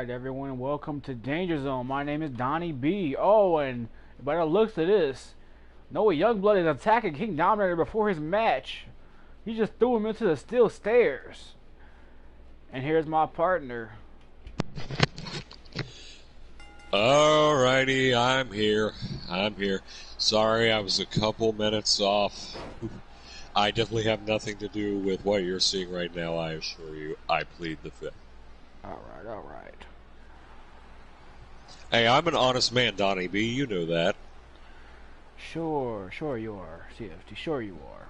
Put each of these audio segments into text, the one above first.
Alright everyone, welcome to Danger Zone. My name is Donnie B. Oh, and by the looks of this, Noah Youngblood is attacking King Dominator before his match. He just threw him into the steel stairs. And here's my partner. Alrighty, I'm here. Sorry, I was a couple minutes off. I definitely have nothing to do with what you're seeing right now, I assure you. I plead the fifth. Alright. Hey, I'm an honest man, Donnie B. You know that. Sure you are, CFT. Sure you are.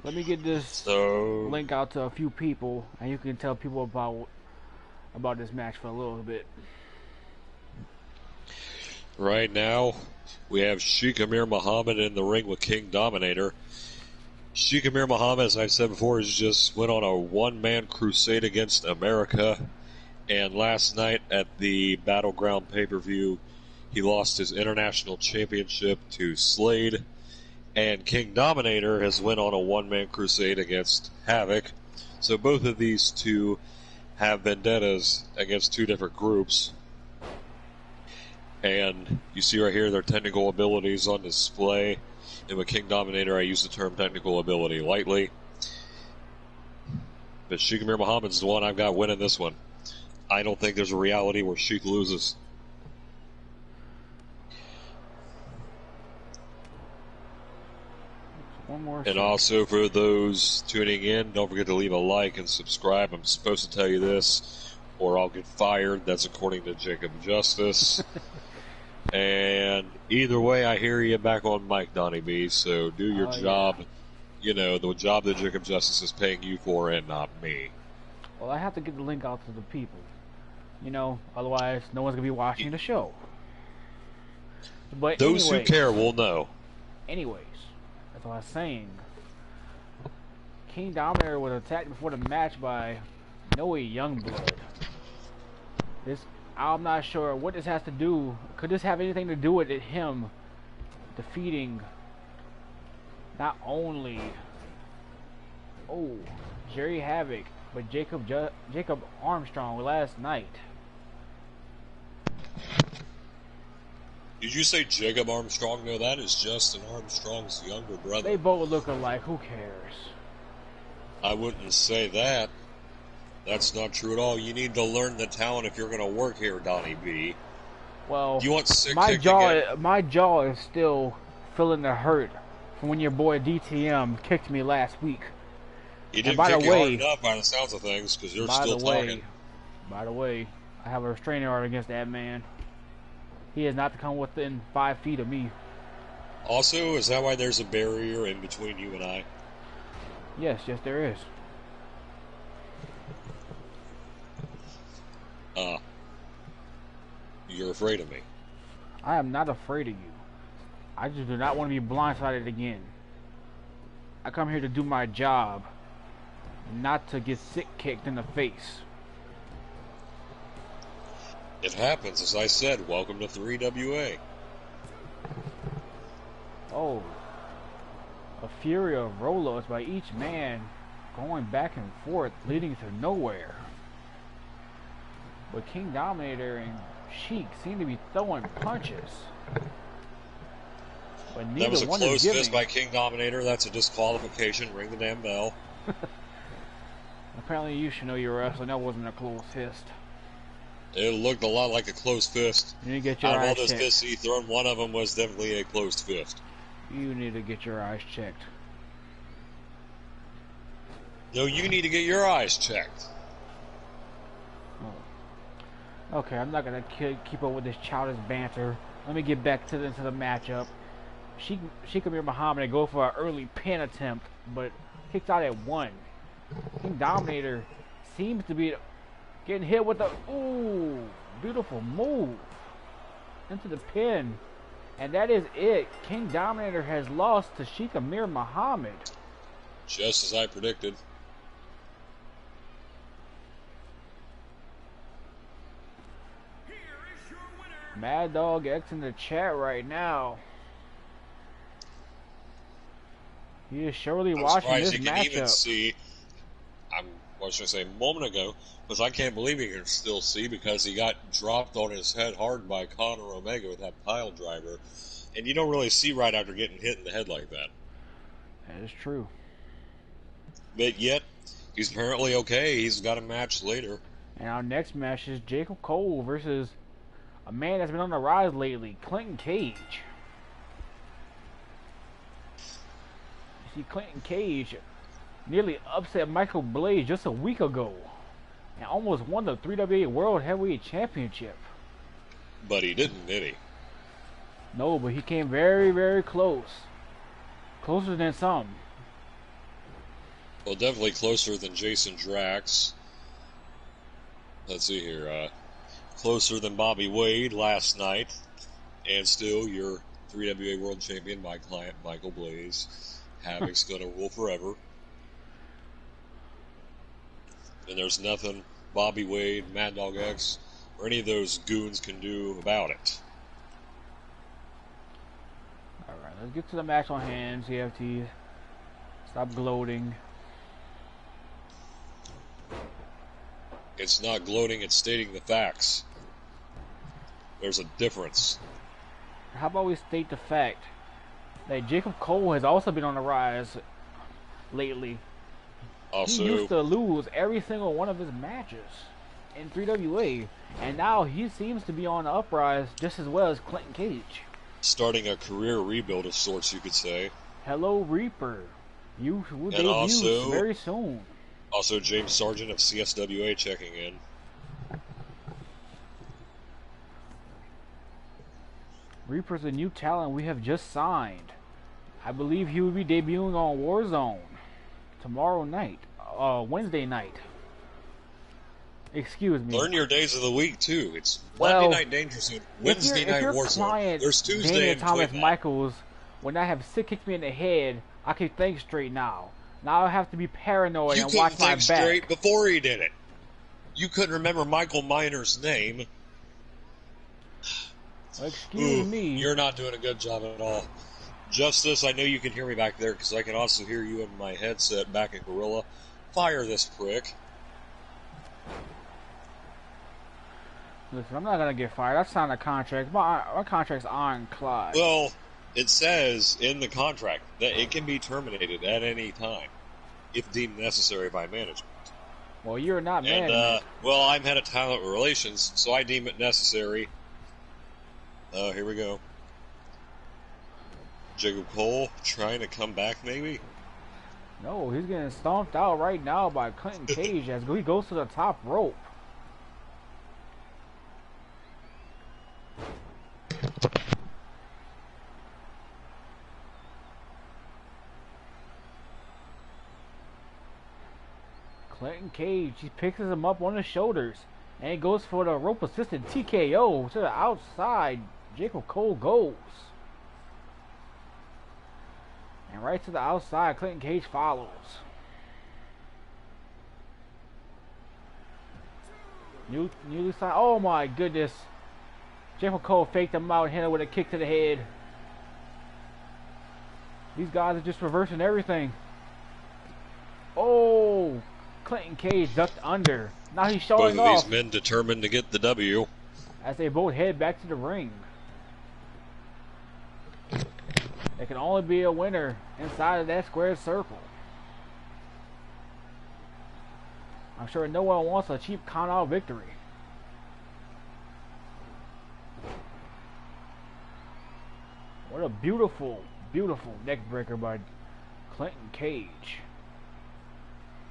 Let me get this link out to a few people, and you can tell people about this match for a little bit. Right now, we have Sheikh Amir Muhammad in the ring with King Dominator. Sheikh Amir Muhammad, as I said before, has just went on a one-man crusade against America. And last night at the Battleground pay-per-view, he lost his international championship to Slade. And King Dominator has went on a one-man crusade against Havoc. So both of these two have vendettas against two different groups. And you see right here their technical abilities on display. And with King Dominator, I use the term technical ability lightly. But Sheikh Amir Muhammad's the one I've got winning this one. I don't think there's a reality where Sheikh loses. And also for those tuning in, don't forget to leave a like and subscribe. I'm supposed to tell you this, or I'll get fired. That's according to Jacob Justice. And either way, I hear you back on mic, Donnie B, so do your job. Yeah. You know, the job that Jacob Justice is paying you for and not me. Well, I have to get the link out to the people. You know, otherwise no one's going to be watching the show. But those who care will know. Anyways, that's what I was saying. King Dominator was attacked before the match by Noah Youngblood. I'm not sure what this has to do. Could this have anything to do with him defeating not only Jerry Havoc, but Jacob Armstrong last night? Did you say Jacob Armstrong? No, that is Justin Armstrong's younger brother. They both look alike. Who cares? I wouldn't say that. That's not true at all. You need to learn the talent if you're going to work here, Donnie B. Well, you want my jaw is still feeling the hurt from when your boy DTM kicked me last week. He didn't kick you hard enough by the sounds of things, because you're still talking. By the way, I have a restraining order against that man. He is not to come within 5 feet of me. Also, is that why there's a barrier in between you and I? Yes, there is. You're afraid of me. I am not afraid of you. I just do not want to be blindsided again. I come here to do my job, not to get sick kicked in the face. It happens, as I said. Welcome to 3WA. Oh. A fury of roll-ups by each man going back and forth, leading to nowhere. But King Dominator and Sheik seem to be throwing punches. But neither that was a one close is giving. Fist by King Dominator. That's a disqualification. Ring the damn bell. Apparently you should know your wrestling. That wasn't a close fist. It looked a lot like a closed fist. You need to get your eyes checked. Out of all those fists he thrown, one of them was definitely a closed fist. You need to get your eyes checked. No, you need to get your eyes checked. Okay, I'm not gonna keep up with this childish banter. Let me get back into the matchup. Sheikh Amir Muhammad go for an early pin attempt, but kicks out at 1. King Dominator seems to be getting hit with a beautiful move into the pin, and that is it. King Dominator has lost to Sheikh Amir Muhammad. Just as I predicted. Mad Dog X in the chat right now. He is surely watching this matchup. Even see. or should I say a moment ago, because I can't believe he can still see because he got dropped on his head hard by Conor Omega with that pile driver. And you don't really see right after getting hit in the head like that. That is true. But yet, he's apparently okay. He's got a match later. And our next match is Jacob Cole versus a man that's been on the rise lately, Clinton Cage. You see, Clinton Cage nearly upset Michael Blaze just a week ago and almost won the 3WA World Heavyweight Championship. But he didn't, did he? No, but he came very, very close. Closer than some. Well, definitely closer than Jason Drax. Let's see here. Closer than Bobby Wade last night. And still your 3WA World Champion, my client, Michael Blaze. Havoc's gonna rule forever. And there's nothing Bobby Wade, Mad Dog X, or any of those goons can do about it. Alright, let's get to the match on hand, CFT. Stop gloating. It's not gloating, it's stating the facts. There's a difference. How about we state the fact that Jacob Cole has also been on the rise lately. Also, he used to lose every single one of his matches in 3WA, and now he seems to be on the uprise just as well as Clinton Cage. Starting a career rebuild of sorts, you could say. Hello, Reaper. You will And debut also, very soon. Also, James Sargent of CSWA checking in. Reaper's a new talent we have just signed. I believe he will be debuting on Warzone tomorrow night, Wednesday night. Excuse me. Learn your days of the week too. It's Well, Monday night Dangerzone, Wednesday night Warzone. There's Tuesday Daniel and Thomas between that. Michaels, when I have sick kicked me in the head, I can think straight now. Now I have to be paranoid You and couldn't watch my think back. straight before he did it. You couldn't remember Michael Miner's name. Excuse me. You're not doing a good job at all. Justice, I know you can hear me back there because I can also hear you in my headset back in Gorilla. Fire this prick. Listen, I'm not gonna get fired. I signed a contract. My contract's ironclad. Well, it says in the contract that it can be terminated at any time if deemed necessary by management. Well, you're not And, management. well, I'm head of talent relations, so I deem it necessary. Here we go. Jacob Cole trying to come back, maybe? No, he's getting stomped out right now by Clinton Cage as he goes to the top rope. Clinton Cage, he picks him up on his shoulders and he goes for the rope assisted TKO to the outside. Jacob Cole goes. And right to the outside, Clinton Cage follows. Newly signed. Oh my goodness. Jacob Cole faked him out and hit him with a kick to the head. These guys are just reversing everything. Oh, Clinton Cage ducked under. Now he's showing Both of off these men determined to get the W. as they both head back to the ring. There can only be a winner inside of that square circle. I'm sure no one wants a cheap count-out victory. What a beautiful, beautiful neck breaker by Clinton Cage.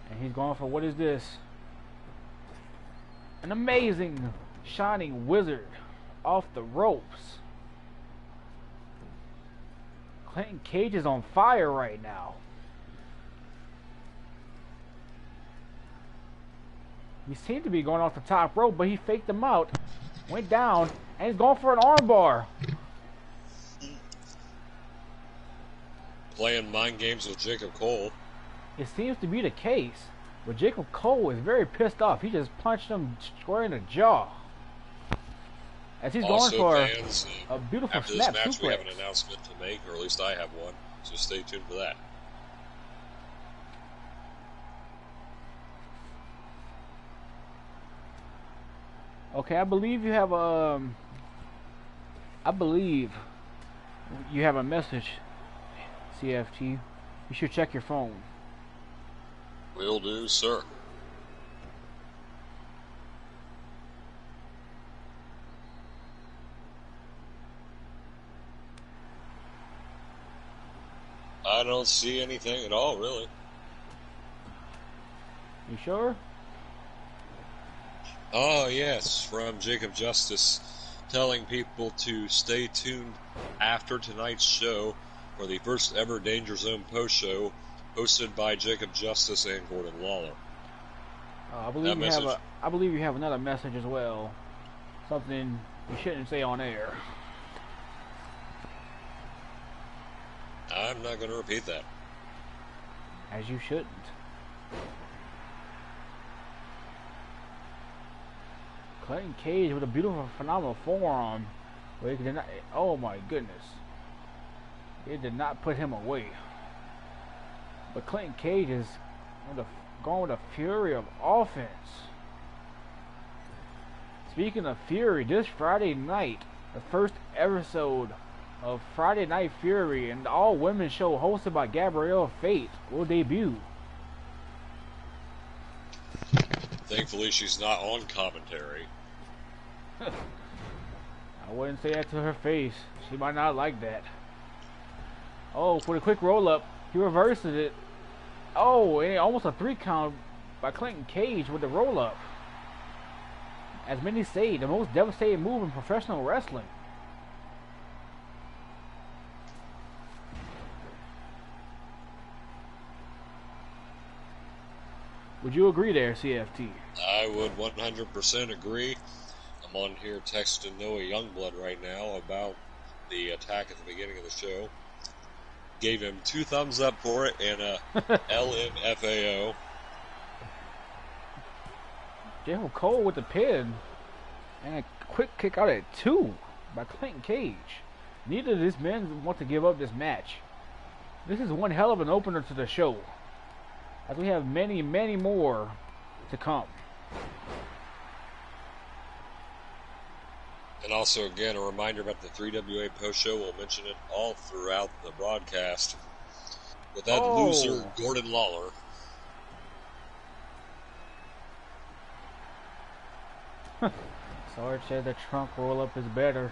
And he's going for, what is this? An amazing shining wizard off the ropes. Clinton Cage is on fire right now. He seemed to be going off the top rope, but he faked him out, went down, and he's going for an armbar. Playing mind games with Jacob Cole. It seems to be the case, but Jacob Cole is very pissed off. He just punched him square in the jaw. As he's Also, going for fans, a beautiful after this snap match, we have suplex. an announcement to make, or at least I have one, so stay tuned for that. Okay, I believe you have I believe you have a message, CFT. You should check your phone. Will do, sir. I don't see anything at all, really. You sure? Oh, yes, from Jacob Justice, telling people to stay tuned after tonight's show for the first ever Danger Zone post show hosted by Jacob Justice and Gordon Lawler. I believe you have another message as well. Something you shouldn't say on air. I'm not going to repeat that. As you shouldn't. Clinton Cage with a beautiful, phenomenal forearm. But it did not, oh my goodness. It did not put him away. But Clinton Cage is going with a fury of offense. Speaking of fury, this Friday night, the first episode of Friday Night Fury, an all-women show hosted by Gabrielle Fate, will debut. Thankfully, she's not on commentary. I wouldn't say that to her face. She might not like that. Oh, for the quick roll-up, he reverses it. Oh, and almost a 3 count by Clinton Cage with the roll-up. As many say, the most devastating move in professional wrestling. Would you agree there, CFT? I would 100% agree. I'm on here texting Noah Youngblood right now about the attack at the beginning of the show. Gave him 2 thumbs up for it and a LMFAO. Jeff Cole with the pin. And a quick kick out at 2 by Clinton Cage. Neither of these men want to give up this match. This is one hell of an opener to the show, as we have many, many more to come. And also, again, a reminder about the 3WA post show. We'll mention it all throughout the broadcast. With that loser, Gordon Lawler. Sarge said the trunk roll-up is better.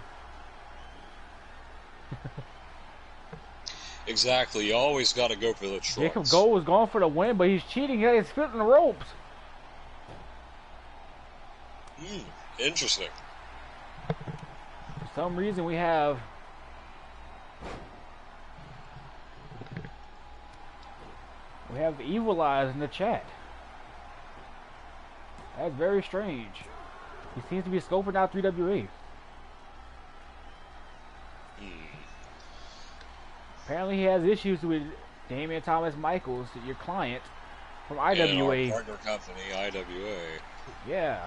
Exactly. You always got to go for the trunks. Jacob Gold was going for the win, but he's cheating. He had his foot in the ropes. Interesting. For some reason, we have the Evil Eyes in the chat. That's very strange. He seems to be scoping out 3WA. Apparently he has issues with Damian Thomas Michaels, your client, from IWA. And our partner company, IWA. Yeah.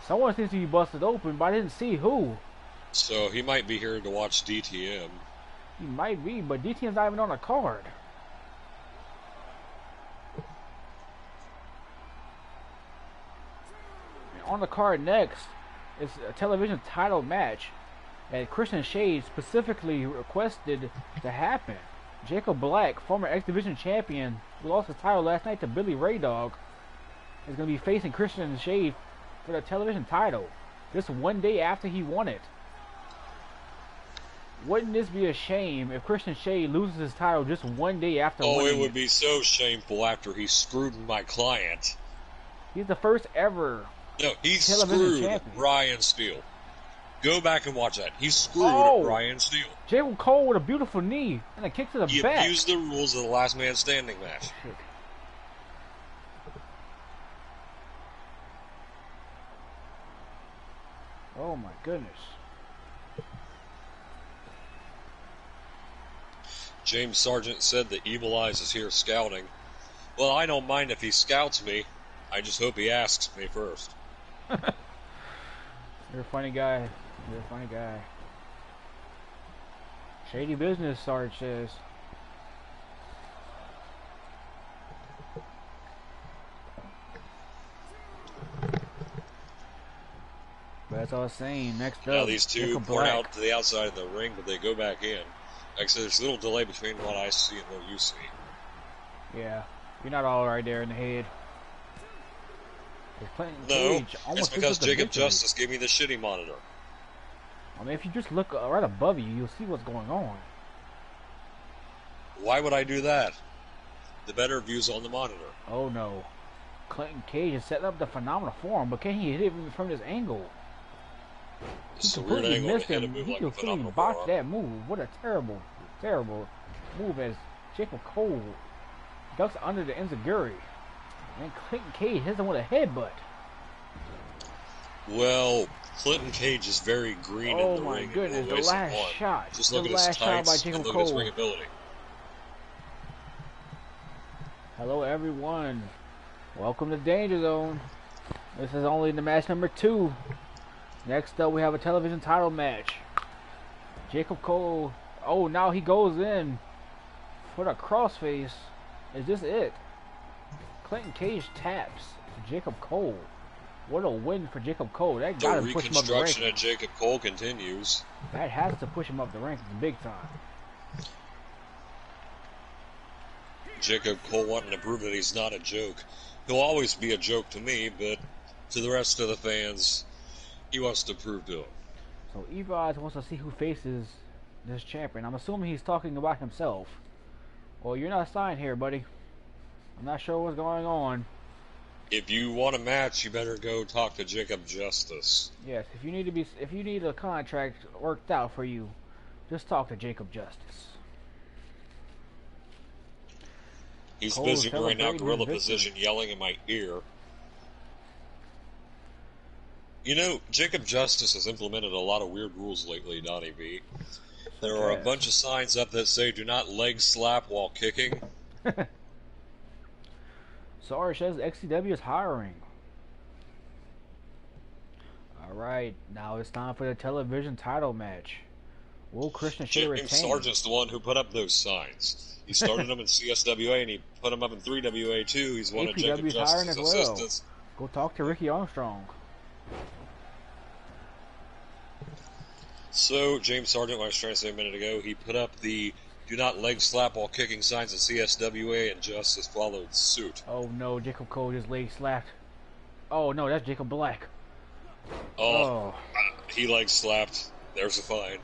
Someone seems to be busted open, but I didn't see who. So he might be here to watch DTM. He might be, but DTM's not even on a card. On the card next is a television title match that Christian Shade specifically requested to happen. Jacob Black, former X Division champion, who lost his title last night to Billy Ray Dog, is going to be facing Christian Shade for the television title just one day after he won it. Wouldn't this be a shame if Christian Shade loses his title just one day after winning it? It would be so shameful after he screwed my client. He's the first ever he television screwed champion. Ryan Steele. Go back and watch that. He screwed Ryan Steele. Jacob Cole with a beautiful knee and a kick to the back. He abused the rules of the last man standing match. Shit. Oh my goodness. James Sargent said that Evil Eyes is here scouting. Well, I don't mind if he scouts me. I just hope he asks me first. You're a funny guy. You're a funny guy. Shady business, Sarge says. That's all I was saying. Next Now up, these two Jacob point Black. out to the outside of the ring, but they go back in. Like I said, there's a little delay between what I see and what you see. Yeah, you're not all right there in the head. No, it's because Jacob Justice gave me the shitty monitor. I mean, if you just look right above you, you'll see what's going on. Why would I do that? The better view's on the monitor. Oh no. Clinton Cage is setting up the phenomenal form, but can he hit it from this angle? He completely missed him. He completely botched that move. What a terrible, terrible move as Jacob Cole ducks under the enziguri. And Clinton Cage hits him with a headbutt. Well, Clinton Cage is very green in the ring. Oh my goodness, the last shot. Just look at his tights and look at his ring ability. Hello everyone. Welcome to Danger Zone. This is only the match number 2. Next up we have a television title match. Jacob Cole. Oh, now he goes in for the crossface. Is this it? Clinton Cage taps Jacob Cole. What a win for Jacob Cole. That got to push him up the rank. The reconstruction of Jacob Cole continues. That has to push him up the rankings big time. Jacob Cole wanting to prove that he's not a joke. He'll always be a joke to me, but to the rest of the fans, he wants to prove to him. So Efed wants to see who faces this champion. I'm assuming he's talking about himself. Well, you're not signed here, buddy. I'm not sure what's going on. If you want a match, you better go talk to Jacob Justice. Yes, if you need a contract worked out for you, just talk to Jacob Justice. He's busy right now, gorilla position, yelling in my ear. You know, Jacob Justice has implemented a lot of weird rules lately, Donnie B. There are a bunch of signs up that say do not leg slap while kicking. Sorry, says XCW is hiring. Alright, now it's time for the television title match. Will Christian Shea retain? James Sargent's the one who put up those signs. He started them in CSWA and he put them up in 3WA too. He's one of Jacob Justice's assistants. Go talk to Ricky Armstrong. So, James Sargent, what I was trying to say a minute ago, he put up the do not leg slap while kicking signs in CSWA, and Justice followed suit. Oh no, Jacob Cole just leg slapped. Oh no, that's Jacob Black. Oh. He leg slapped. There's a fine.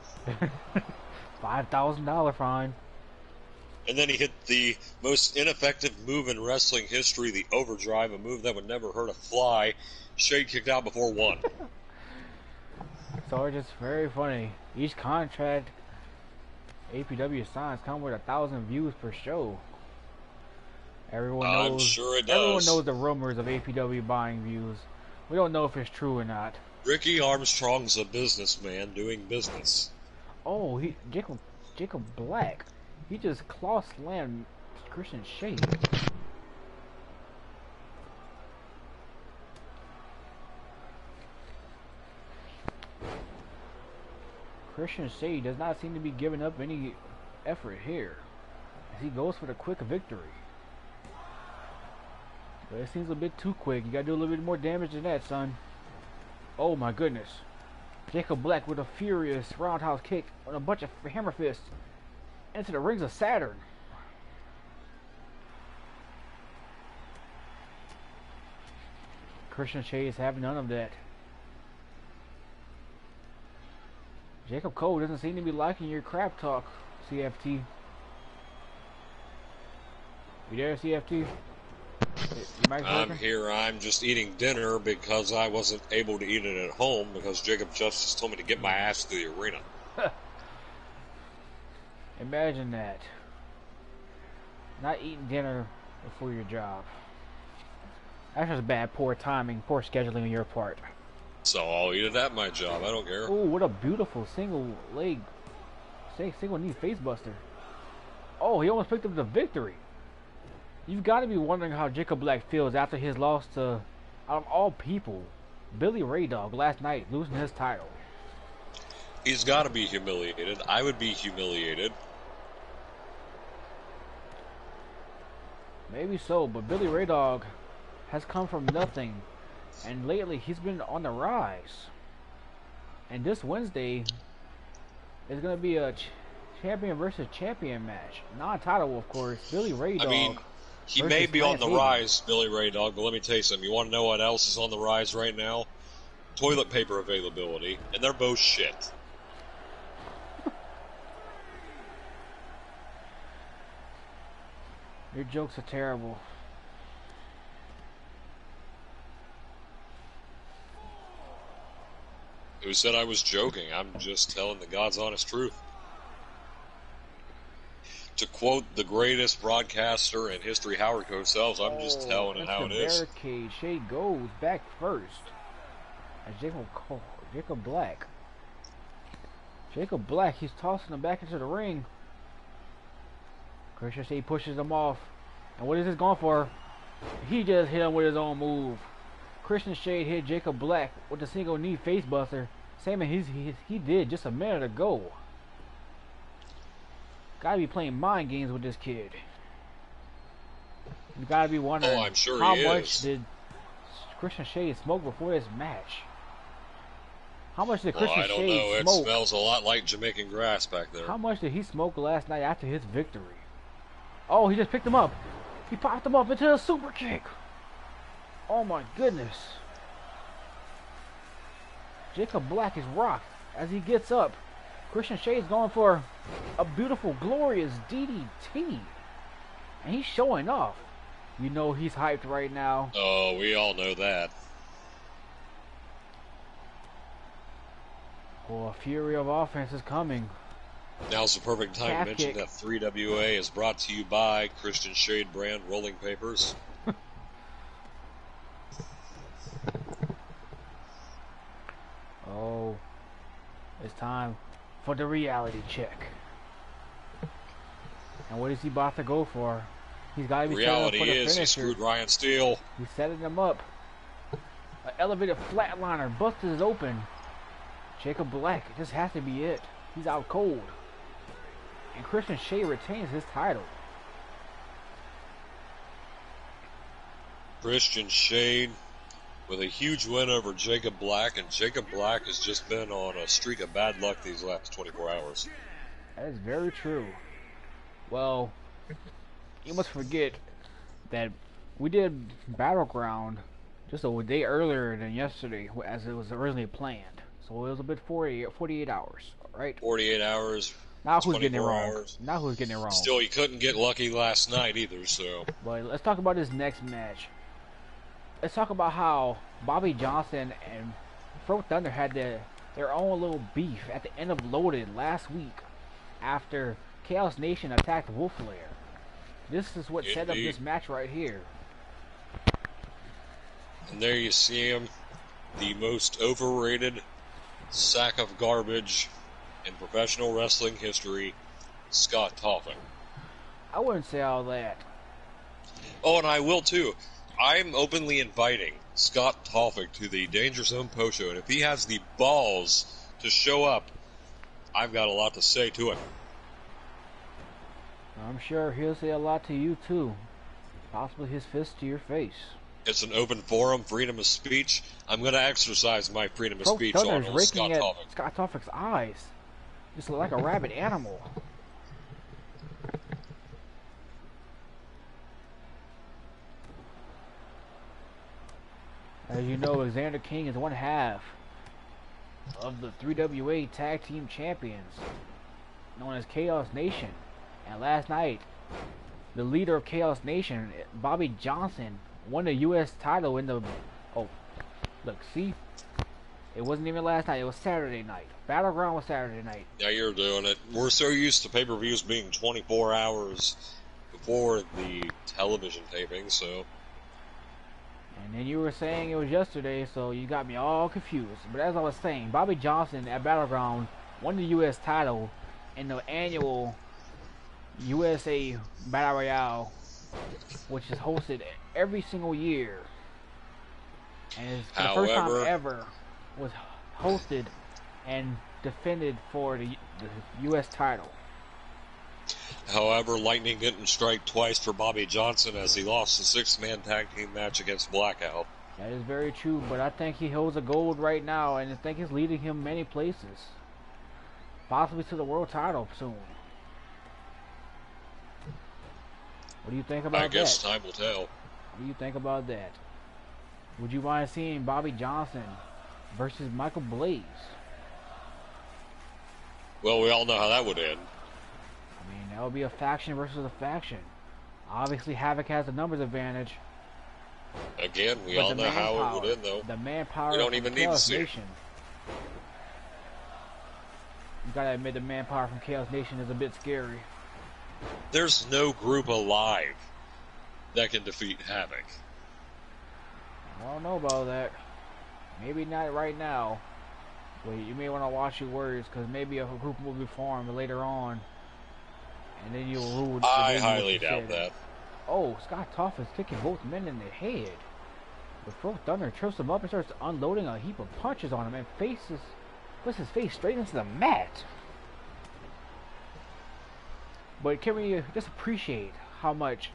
$5,000 fine. And then he hit the most ineffective move in wrestling history, the overdrive, a move that would never hurt a fly. Shade kicked out before 1. So it's just very funny. Each contract APW signs come with 1,000 views per show. Everyone knows. I'm sure it does. Everyone knows the rumors of APW buying views. We don't know if it's true or not. Ricky Armstrong's a businessman doing business. Oh, Jacob Black. He just claw slammed Christian Shea. Christian Shea does not seem to be giving up any effort here, as he goes for the quick victory. But it seems a bit too quick. You gotta do a little bit more damage than that, son. Oh my goodness. Jacob Black with a furious roundhouse kick on a bunch of hammer fists into the rings of Saturn. Christian Shea is having none of that. Jacob Cole doesn't seem to be liking your crap talk, CFT. You there, CFT? I'm here. I'm just eating dinner because I wasn't able to eat it at home because Jacob Justice told me to get my ass to the arena. Imagine that. Not eating dinner before your job. That's just bad, poor timing, poor scheduling on your part. So I'll eat it at my job. I don't care. Oh, what a beautiful single leg, single knee face buster. Oh, he almost picked up the victory. You've got to be wondering how Jacob Black feels after his loss to, out of all people, Billy Ray Dog last night, losing his title. He's got to be humiliated. I would be humiliated. Maybe so, but Billy Ray Dog has come from nothing, and lately he's been on the rise. And this Wednesday is going to be a champion versus champion match. Non-title, of course. Billy Ray Dog. I mean, he may be on the rise, Billy Ray Dog, but let me tell you something. You want to know what else is on the rise right now? Toilet paper availability, and they're both shit. Your jokes are terrible. Who said I was joking? I'm just telling the God's honest truth. To quote the greatest broadcaster in history, Howard Cosell, I'm just telling it how it is. Barricade. Shade goes back first. As Jacob Black. Jacob Black, he's tossing him back into the ring. Christian Shade pushes him off. And what is this going for? He just hit him with his own move. Christian Shade hit Jacob Black with a single knee facebuster, same as he did just a minute ago. Gotta be playing mind games with this kid. You gotta be wondering I'm sure how he much is. did Christian Shade smoke before this match? How much did Christian Shade smoke? I don't know. It smells a lot like Jamaican grass back there. How much did he smoke last night after his victory? Oh, he just picked him up. He popped him up into a super kick. Oh my goodness. Jacob Black is rocked as he gets up. Christian Shade's going for a beautiful, glorious DDT. And he's showing off. You know he's hyped right now. Oh, we all know that. Oh, a fury of offense is coming. Now's the perfect time to mention that 3WA is brought to you by Christian Shade brand rolling papers. Oh, it's time for the reality check. And what is he about to go for? He's got to be setting up for the finisher. He screwed Ryan Steele. He's setting him up. An elevated flatliner busted open. Jacob Black, this has to be it. He's out cold. And Christian Shade retains his title. Christian Shade with a huge win over Jacob Black, and Jacob Black has just been on a streak of bad luck these last 24 hours. That is very true. Well, you must forget that we did Battleground just a day earlier than yesterday, as it was originally planned. So it was a bit 48 hours, right? 48 hours. Now who's getting it wrong? Hours. Now who's getting it wrong? Still, you couldn't get lucky last night either, so. But let's talk about this next match. Let's talk about how Bobby Johnson and Throat Thunder had their own little beef at the end of Loaded last week after Chaos Nation attacked Wolf Lair. This is what set up this match right here. And there you see him, the most overrated sack of garbage in professional wrestling history, Scott Topham. I wouldn't say all that. Oh, and I will too. I'm openly inviting Scott Topham to the Danger Zone post show, and if he has the balls to show up, I've got a lot to say to him. I'm sure he'll say a lot to you too. Possibly his fist to your face. It's an open forum, freedom of speech. I'm going to exercise my freedom of speech on Scott Topham. Scott Topham's eyes. Just like a rabid animal. As you know, Alexander King is one half of the 3WA Tag Team Champions, known as Chaos Nation. And last night, the leader of Chaos Nation, Bobby Johnson, won the U.S. title in the... Oh, look, see? It wasn't even last night, it was Saturday night. Battleground was Saturday night. Now you're doing it. We're so used to pay-per-views being 24 hours before the television taping, so... And then you were saying it was yesterday, so you got me all confused. But as I was saying, Bobby Johnson at Battleground won the U.S. title in the annual USA Battle Royale, which is hosted every single year. And it's the first time ever was hosted and defended for the U.S. title. However, lightning didn't strike twice for Bobby Johnson as he lost the 6-man tag team match against Blackout. That is very true, but I think he holds a gold right now, and I think it's leading him many places. Possibly to the world title soon. What do you think about that? I guess time will tell. What do you think about that? Would you mind seeing Bobby Johnson versus Michael Blaze? Well, we all know how that would end. I mean, that would be a faction versus a faction. Obviously, Havoc has the numbers advantage. Again, we all know how it would end, though. The manpower we don't even need to see it. You gotta admit, the manpower from Chaos Nation is a bit scary. There's no group alive that can defeat Havoc. I don't know about that. Maybe not right now. But you may want to watch your words, because maybe a group will be formed later on. And then you'll rule. I highly doubt that. Oh, Scott Toff is kicking both men in the head. But Fro Thunder trips him up and starts unloading a heap of punches on him and puts his face straight into the mat. But can we just appreciate how much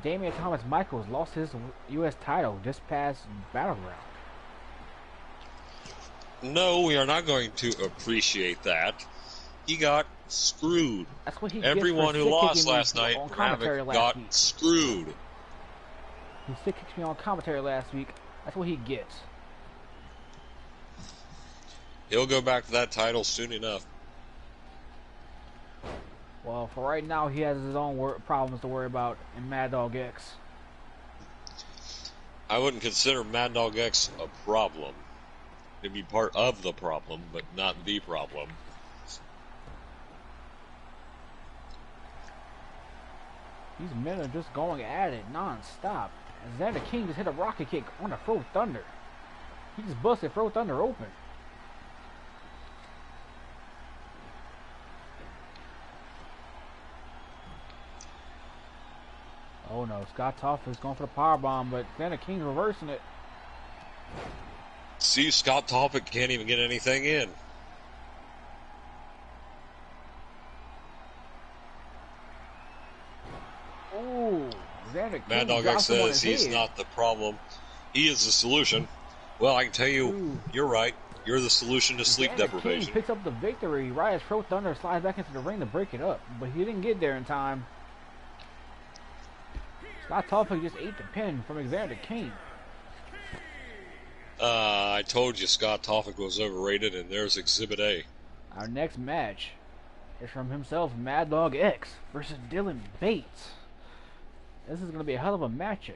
Damian Thomas Michaels lost his U.S. title this past Battleground? No, we are not going to appreciate that. He got screwed. That's what he Everyone who lost last night from Havoc got screwed. He still kicked me on commentary last week. That's what he gets. He'll go back to that title soon enough. Well, for right now, he has his own problems to worry about in Mad Dog X. I wouldn't consider Mad Dog X a problem. It'd be part of the problem, but not the problem. These men are just going at it non-stop. And Xander King just hit a rocket kick on the Fro Thunder. He just busted Fro Thunder open. Oh no, Scott Toff is going for the powerbomb, but Xander King's reversing it. See, Scott Topic can't even get anything in. Oh, Xander King. Mad Dog X says he's not the problem. He is the solution. Well, I can tell you, you're right. You're the solution to sleep deprivation. King picks up the victory right as Fro Thunder slides back into the ring to break it up, but he didn't get there in time. Scott Topic just ate the pin from Xander King. I told you Scott Topic was overrated, and there's Exhibit A. Our next match is from himself, Mad Dog X versus Dylan Bates. This is going to be a hell of a match.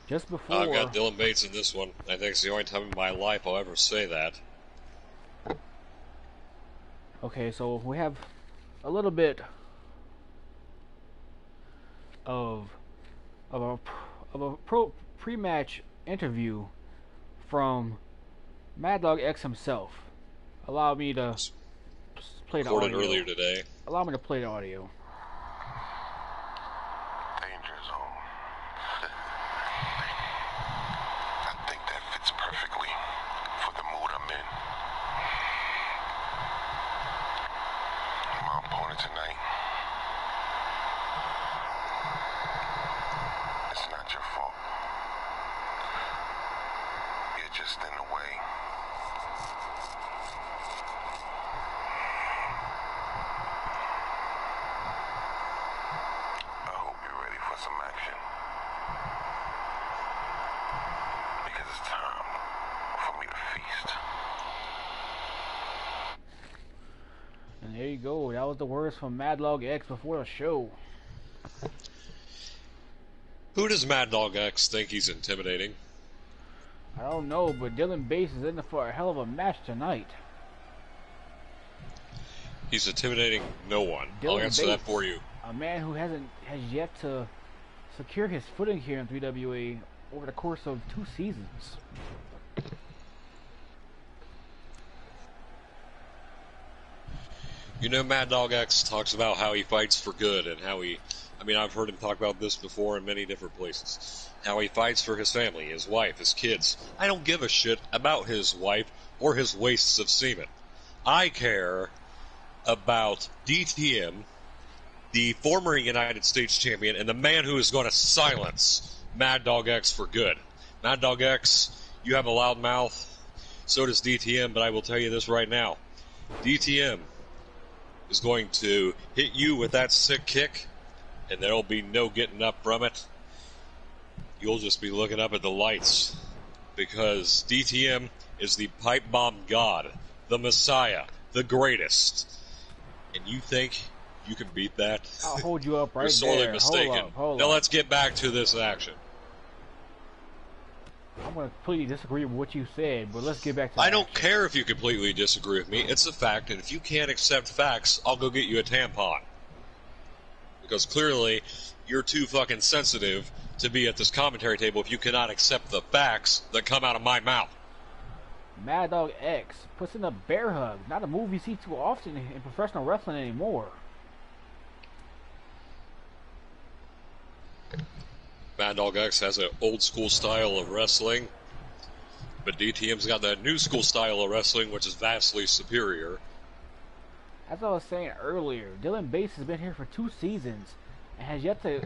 Just before... I've got Dylan Bates in this one. I think it's the only time in my life I'll ever say that. Okay, so we have a little bit of a pre-match interview from Mad Dog X himself. Allow me to play the audio. Recorded earlier today. Allow me to play the audio. Dangerzone. I think that fits perfectly for the mood I'm in. My opponent tonight. It's not your fault. You're just in the way. I hope you're ready for some action. Because it's time for me to feast. And there you go. That was the words from Mad Dog X before the show. Who does Mad Dog X think he's intimidating? I don't know, but Dylan Bates is in there for a hell of a match tonight. He's intimidating no one. I'll answer that for you. A man who has yet to secure his footing here in 3WA over the course of 2 seasons. You know, Mad Dog X talks about how he fights for good and how he... I mean, I've heard him talk about this before in many different places. How he fights for his family, his wife, his kids. I don't give a shit about his wife or his wastes of semen. I care about DTM the former United States champion, and the man who is going to silence Mad Dog X for good. Mad Dog X, you have a loud mouth. So does DTM, but I will tell you this right now. DTM is going to hit you with that sick kick, and there'll be no getting up from it. You'll just be looking up at the lights, because DTM is the pipe bomb god, the Messiah, the greatest. And you think you can beat that? I'll hold you up right You're sorely there. mistaken. Hold now up. let's get back to this action. I'm going to completely disagree with what you said, but let's get back to I don't care if you completely disagree with me. It's a fact, and if you can't accept facts, I'll go get you a tampon. Because clearly, you're too fucking sensitive to be at this commentary table if you cannot accept the facts that come out of my mouth. Mad Dog X puts in a bear hug, not a move you see too often in professional wrestling anymore. Mad Dog X has an old school style of wrestling, but DTM's got that new school style of wrestling, which is vastly superior. As I was saying earlier, Dylan Bates has been here for 2 seasons and has yet to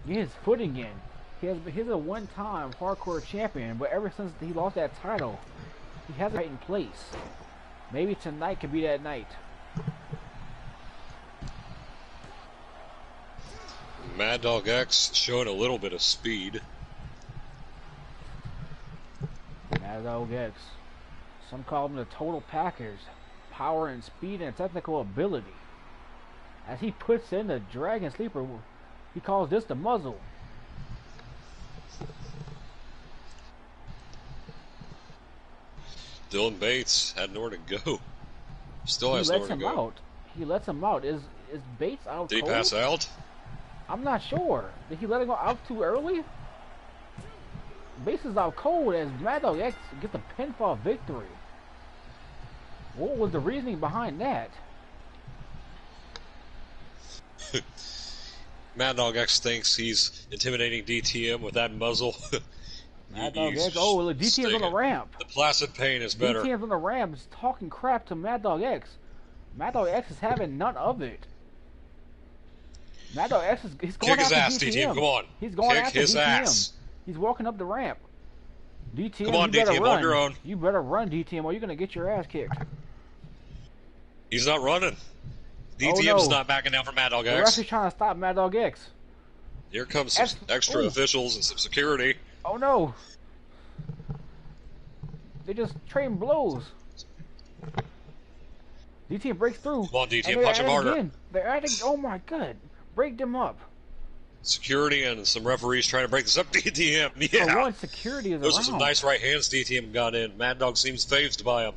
get his footing in. He's a one-time hardcore champion, but ever since he lost that title, he hasn't right in place. Maybe tonight could be that night. Mad Dog X showing a little bit of speed. Mad Dog X. Some call him the total package. Power and speed and technical ability. As he puts in the Dragon Sleeper, he calls this the muzzle. Dylan Bates had nowhere to go. Still has nowhere to go. Out. He lets him out. Is Bates out Did cold? he pass out? I'm not sure. Did he let him go out too early? Bates is out cold as Mad Dog X gets a pinfall victory. What was the reasoning behind that? Mad Dog X thinks he's intimidating DTM with that muzzle. Mad Dog X. Oh, look, DTM's on the ramp. The Placid Pain is better. DTM's on the ramp is talking crap to Mad Dog X. Mad Dog X is having none of it. Mad Dog X is he's going Kick his after ass, DTM. Come on. He's going Kick after his DTM. ass. He's walking up the ramp. DTM, Come on, you better DTM, run. on your own. You better run, DTM, or you're gonna get your ass kicked. He's not running. Oh, DTM's no. not backing down from Mad Dog The X. ref is trying to stop Mad Dog X. Here comes some extra officials and some security. Oh no! They just trading blows. DTM breaks through. Come on, DTM, punch him harder. Again. They're at it. Oh my god! Break them up. Security and some referees trying to break this up. DTM, yeah. For one, security is Those around. are some nice right hands DTM got in. Mad Dog seems fazed by him.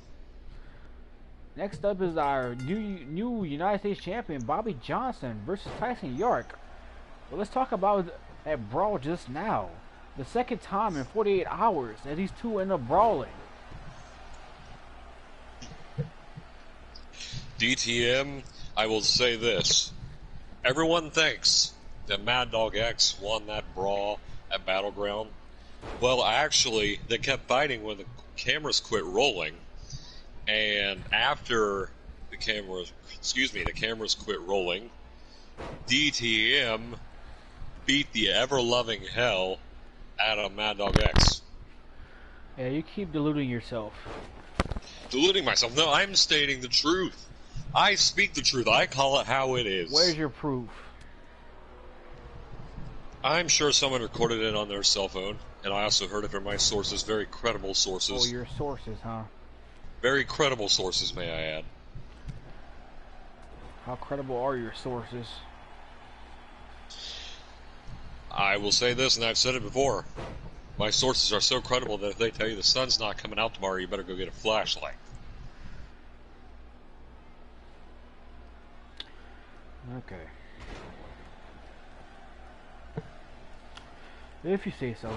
Next up is our new United States champion, Bobby Johnson versus Tyson York. Well, let's talk about that brawl just now. The second time in 48 hours that these two end up brawling. DTM, I will say this. Everyone thinks that Mad Dog X won that brawl at Battleground. Well, actually, they kept fighting when the cameras quit rolling. And after the cameras quit rolling, DTM beat the ever-loving hell out of Mad Dog X. Yeah, you keep deluding yourself. Deluding myself? No, I'm stating the truth. I speak the truth. I call it how it is. Where's your proof? I'm sure someone recorded it on their cell phone, and I also heard it from my sources, very credible sources. Oh, your sources, huh? Very credible sources, may I add. How credible are your sources? I will say this, and I've said it before. My sources are so credible that if they tell you the sun's not coming out tomorrow, you better go get a flashlight. Okay. If you say so.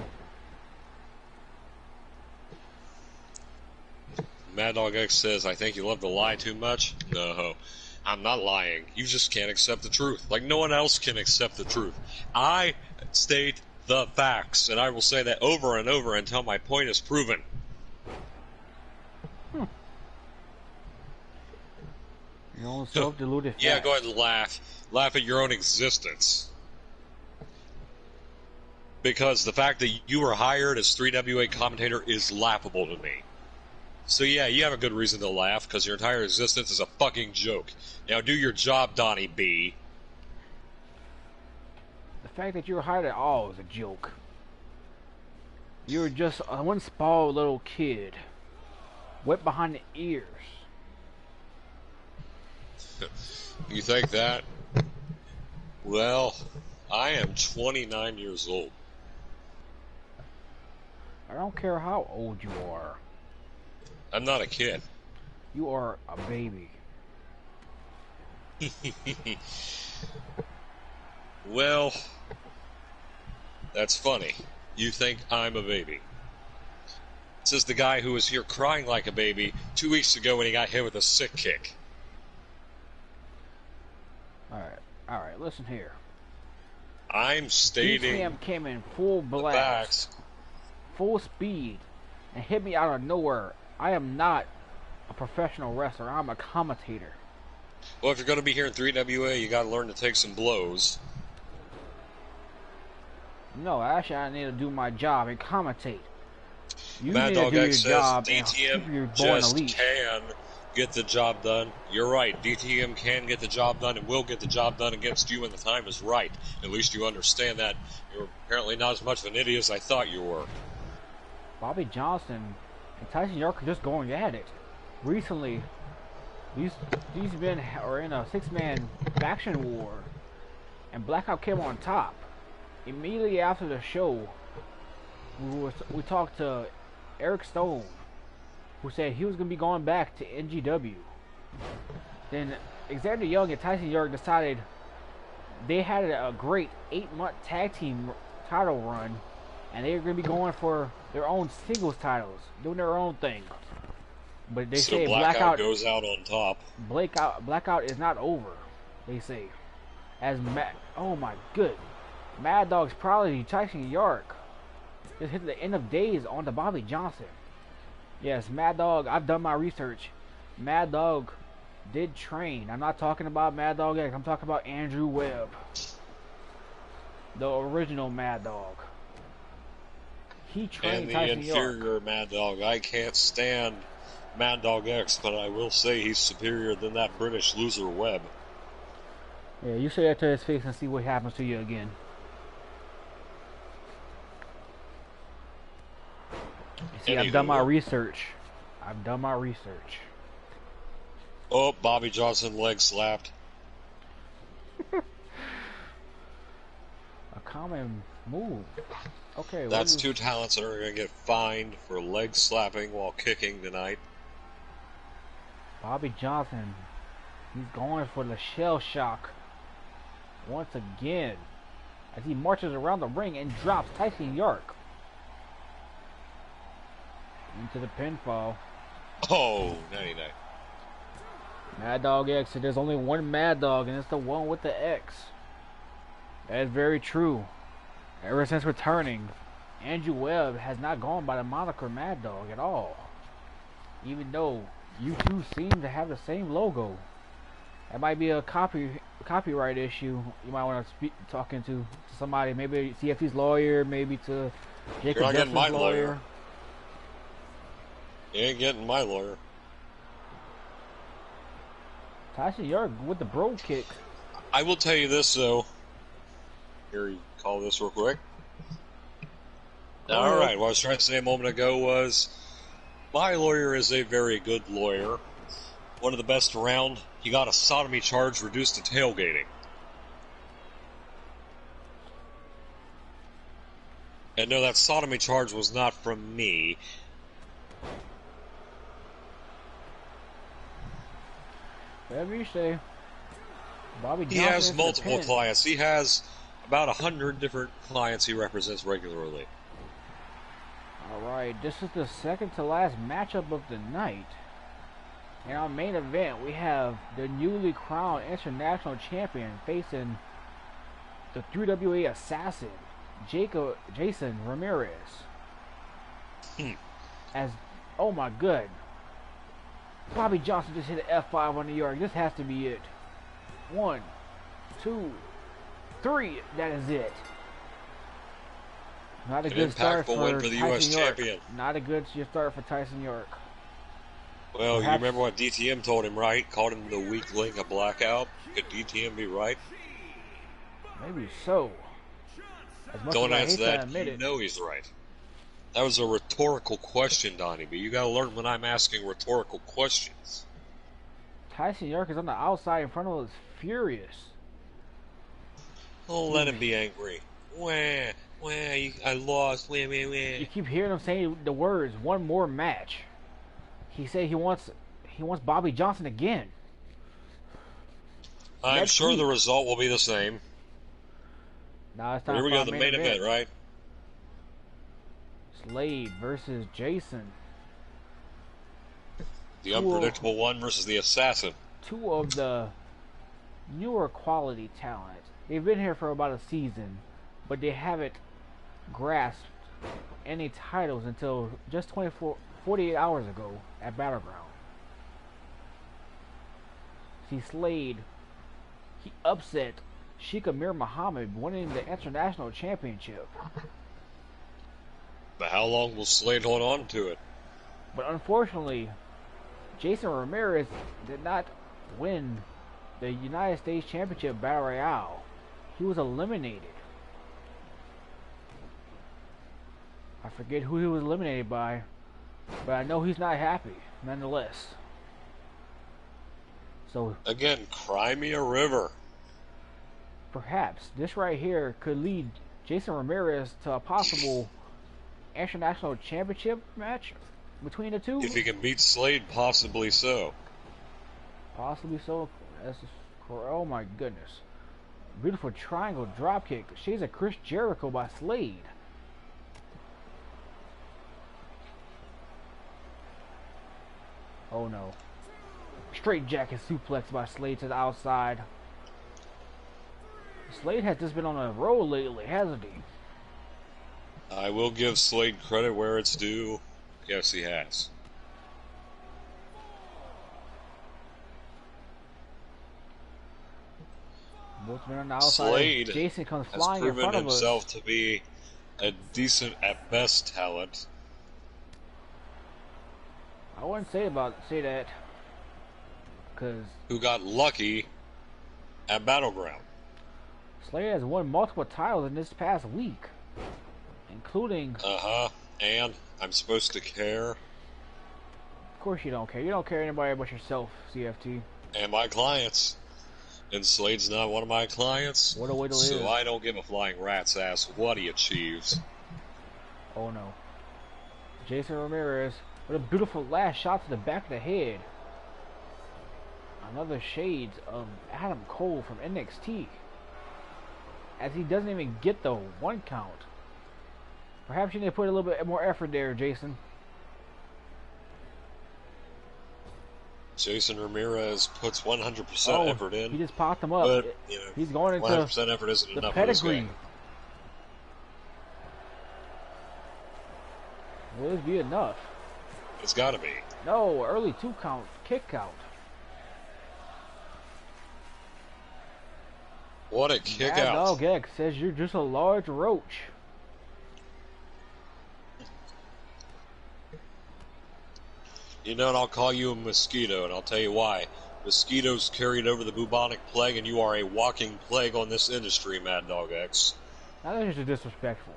Mad Dog X says, I think you love to lie too much. No, I'm not lying. You just can't accept the truth. Like no one else can accept the truth. I state the facts, and I will say that over and over until my point is proven. Your own self-deluded Yeah, facts. go ahead and laugh. Laugh at your own existence. Because the fact that you were hired as 3WA commentator is laughable to me. So yeah, you have a good reason to laugh, because your entire existence is a fucking joke. Now do your job, Donnie B. The fact that you were hired at all is a joke. You were just one spoiled little kid, wet behind the ears. You think that? Well, I am 29 years old. I don't care how old you are. I'm not a kid. You are a baby. Well, that's funny. You think I'm a baby. This is the guy who was here crying like a baby 2 weeks ago when he got hit with a sick kick. Alright, listen here. I'm stating DTM came in full blast, full speed, and hit me out of nowhere. I am not a professional wrestler. I'm a commentator. Well, if you're going to be here in 3WA, you got to learn to take some blows. No, actually, I need to do my job and commentate. You Mad need to Dog do your X says job and keep your DTM boy on the just leash. can get the job done. You're right. DTM can get the job done and will get the job done against you when the time is right. At least you understand that. You're apparently not as much of an idiot as I thought you were. Bobby Johnson and Tyson York are just going at it. Recently, these men are in a 6-man faction war, and Blackout came on top. Immediately after the show, we talked to Eric Stone, who said he was going to be going back to NGW. Then Xander Young and Tyson York decided they had a great 8-month tag team title run, and they were going to be going for their own singles titles, doing their own thing. But they say Blackout goes out on top. Blackout is not over, they say. Oh my good. Mad Dog's prodigy Tyson York just hit the end of days on the Bobby Johnson. Yes, Mad Dog, I've done my research. Mad Dog did train. I'm not talking about Mad Dog X. I'm talking about Andrew Webb, the original Mad Dog. He trained Tyson York. And the inferior Mad Dog. I can't stand Mad Dog X, but I will say he's superior than that British loser Webb. Yeah, you say that to his face and see what happens to you again. See, Anywho, I've done my research. Oh, Bobby Johnson leg slapped. A common move. Okay, that's two talents that are going to get fined for leg slapping while kicking tonight. Bobby Johnson, he's going for the shell shock once again as he marches around the ring and drops Tyson York into the pinfall. Oh, 99. Mad Dog X. There's only one Mad Dog, and it's the one with the X. That is very true. Ever since returning, Andrew Webb has not gone by the moniker Mad Dog at all. Even though you two seem to have the same logo. That might be a copyright issue. You might want to talking to somebody, maybe CFT's lawyer, maybe to Jacob Jeffrey's lawyer. You ain't getting my lawyer. Tyson York with the bro kick. I will tell you this though. Here, you call this real quick. Alright, what I was trying to say a moment ago was my lawyer is a very good lawyer. One of the best around. He got a sodomy charge reduced to tailgating. And no, that sodomy charge was not from me. Whatever you say. Bobby Johnson. He has multiple clients. He has about 100 different clients he represents regularly. Alright, this is the second to last matchup of the night. In our main event, we have the newly crowned international champion facing the 3WA assassin, Jason Ramirez. Oh my good. Bobby Johnson just hit an F5 on New York. This has to be it. 1, 2, 3. That is it. Not a good start for win for the U.S. champion. Not a good start for Tyson York. Well, you remember what DTM told him, right? Called him the weak link, a blackout. Could DTM be right? Maybe so. Don't answer that. You know he's right. That was a rhetorical question, Donnie, but you got to learn when I'm asking rhetorical questions. Tyson York is on the outside in front of us, furious. Oh, let him be angry. Wah, I lost. Wah. You keep hearing him saying the words, one more match. He said he wants Bobby Johnson again. I'm sure the result will be the same. Now it's time Here we for go, the main event, right? Slade versus Jason. The unpredictable one versus the assassin. Two of the newer quality talent. They've been here for about a season, but they haven't grasped any titles until just 48 hours ago at Battleground. See, Slade, he upset Sheikh Amir Muhammad, winning the international championship. But how long will Slade hold on to it? But unfortunately, Jason Ramirez did not win the United States Championship Battle Royale. He was eliminated. I forget who he was eliminated by, but I know he's not happy, nonetheless. So again, cry me a river. Perhaps this right here could lead Jason Ramirez to a possible international championship match between the two. If he can beat Slade, possibly so. Possibly so. Oh my goodness. Beautiful triangle dropkick. She's a Chris Jericho by Slade. Oh no. Straight jacket suplex by Slade to the outside. Slade has just been on a roll lately, hasn't he? I will give Slade credit where it's due. Yes, he has. Both men on the outside. Slade Jason comes has flying in proven front of us. himself to be a decent at best talent. I wouldn't say that, because who got lucky at Battleground. Slade has won multiple titles in this past week, including. And I'm supposed to care. Of course you don't care. You don't care anybody but yourself, CFT. And my clients. And Slade's not one of my clients. What a way to live. So I don't give a flying rat's ass what he achieves. Oh no. Jason Ramirez with a beautiful last shot to the back of the head. Another shades of Adam Cole from NXT. As he doesn't even get the 1 count. Perhaps you need to put a little bit more effort there, Jason. Jason Ramirez puts 100% effort in. He just popped him up. But, you know, he's going into 100% effort isn't the enough pedigree. for this game. Will this be enough? It's got to be. No, early 2 count, kick out. What a kick out. Dog X says you're just a large roach. You know, and I'll call you a mosquito, and I'll tell you why. Mosquitoes carried over the bubonic plague, and you are a walking plague on this industry, Mad Dog X. Now that's just disrespectful.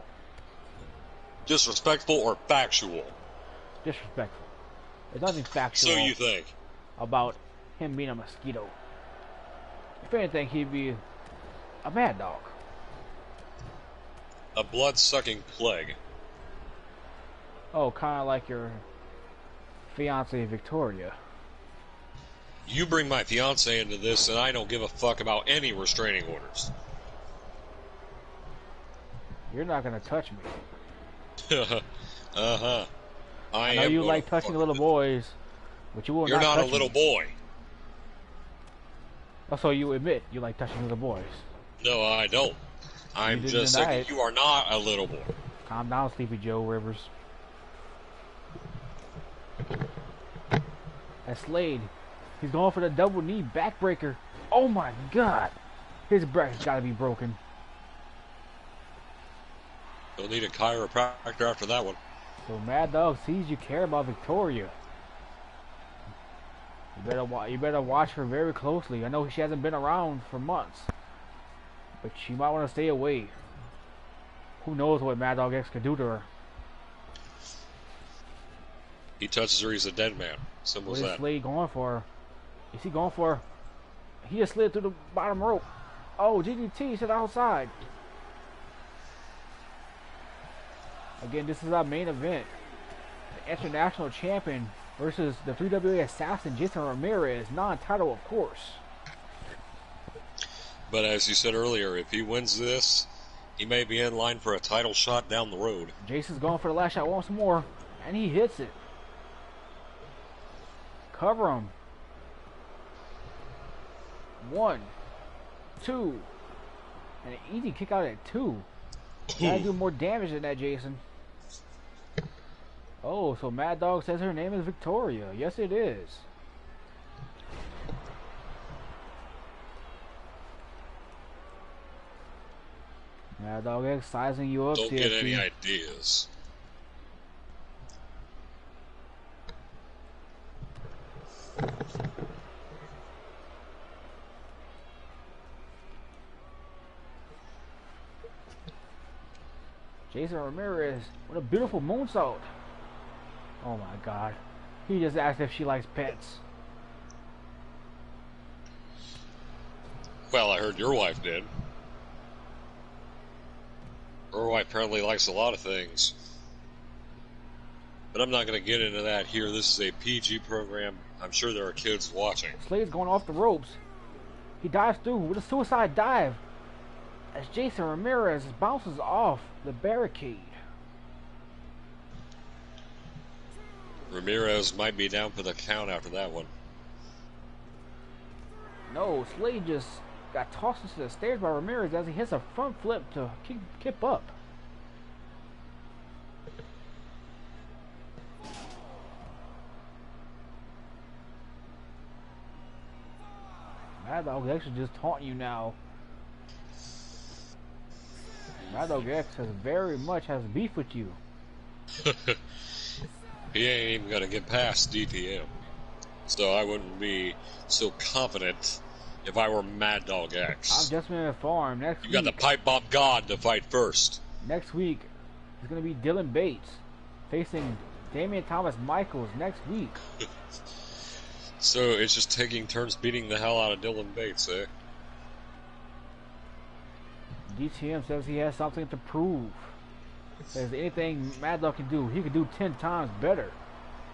Disrespectful or factual? Disrespectful. There's nothing factual. So you think? About him being a mosquito. If anything, he'd be a mad dog. A blood-sucking plague. Oh, kind of like your fiance Victoria. You bring my fiance into this, and I don't give a fuck about any restraining orders. You're not gonna touch me. I know you like touching little boys, but you will You're not not a touch little me. boy. Also, you admit you like touching little boys. No, I don't. I'm just saying you are not a little boy. Calm down, Sleepy Joe Rivers. That's Slade. He's going for the double knee backbreaker. Oh my God. His back's got to be broken. They'll need a chiropractor after that one. So Mad Dog sees you care about Victoria. You better watch her very closely. I know she hasn't been around for months, but she might want to stay away. Who knows what Mad Dog X could do to her? He touches her, he's a dead man. Simple as that. What is Slade going for? Is he going for? He just slid through the bottom rope. Oh, GDT to the outside. Again, this is our main event. The international champion versus the 3WA assassin Jason Ramirez, non-title of course. But as you said earlier, if he wins this, he may be in line for a title shot down the road. Jason's going for the last shot once more, and he hits it. Cover him. 1, 2, and an easy kick out at 2. Gotta do more damage than that, Jason. Oh, so Mad Dog says her name is Victoria. Yes, it is. Mad Dog X sizing you up. Don't get any ideas. Jason Ramirez, what a beautiful moonsault. Oh my God. He just asked if she likes pets. Well, I heard your wife did. Her wife apparently likes a lot of things. But I'm not going to get into that here. This is a PG program. I'm sure there are kids watching. Slade's going off the ropes. He dives through with a suicide dive as Jason Ramirez bounces off the barricade. Ramirez might be down for the count after that one. No, Slade just got tossed into the stairs by Ramirez as he hits a front flip to keep up. Mad Dog X is just taunting you now. Mad Dog X very much has beef with you. He ain't even going to get past DTM. So I wouldn't be so confident if I were Mad Dog X. I've just been informed. You got the pipe bomb god to fight first. Next week is going to be Dylan Bates facing Damian Thomas Michaels next week. So it's just taking turns beating the hell out of Dylan Bates, eh? DTM says he has something to prove. Says anything Mad Dog can do, he can do 10 times better.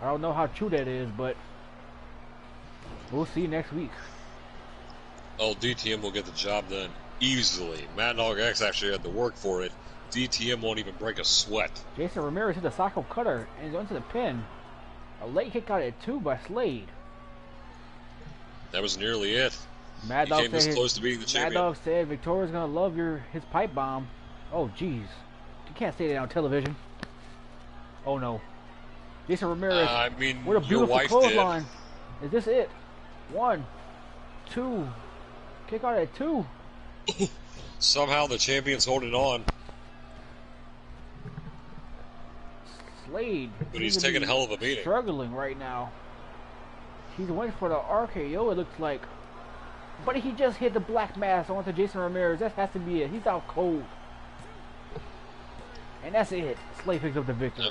I don't know how true that is, but we'll see next week. Oh, DTM will get the job done easily. Mad Dog X actually had to work for it. DTM won't even break a sweat. Jason Ramirez hit the Psycho Cutter and went to the pin. A late kick out at 2 by Slade. That was nearly it. Mad He Dog came this said close to being the champion. Mad Dog said Victoria's gonna love his pipe bomb. Oh jeez. You can't say that on television. Oh no. Jason Ramirez. I mean, what a your beautiful wife clothesline. Is this it? 1, 2. Kick out at 2. Somehow the champion's holding on. Slade. But he's taking a hell of a beating. Struggling right now. He's waiting for the RKO, it looks like. But he just hit the black mass onto Jason Ramirez. That has to be it. He's out cold. And that's it. Slade picks up the victory.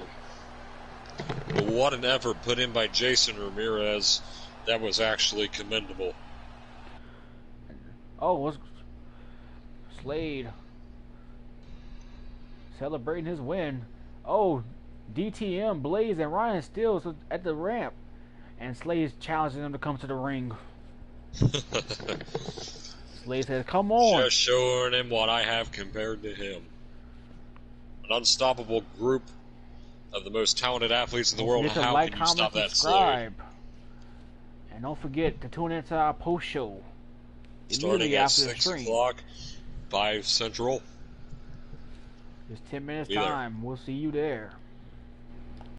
But what an effort put in by Jason Ramirez. That was actually commendable. Oh, what's Slade celebrating his win. Oh, DTM, Blaze, and Ryan Stills at the ramp. And Slade's challenging them to come to the ring. Slade says, come on. Just showing him what I have compared to him. An unstoppable group of the most talented athletes in the world. How like, can you stop that, subscribe. And don't forget to tune into our post show. Starting at 6 o'clock, 5 Central. Just 10 minutes time. We'll see you there.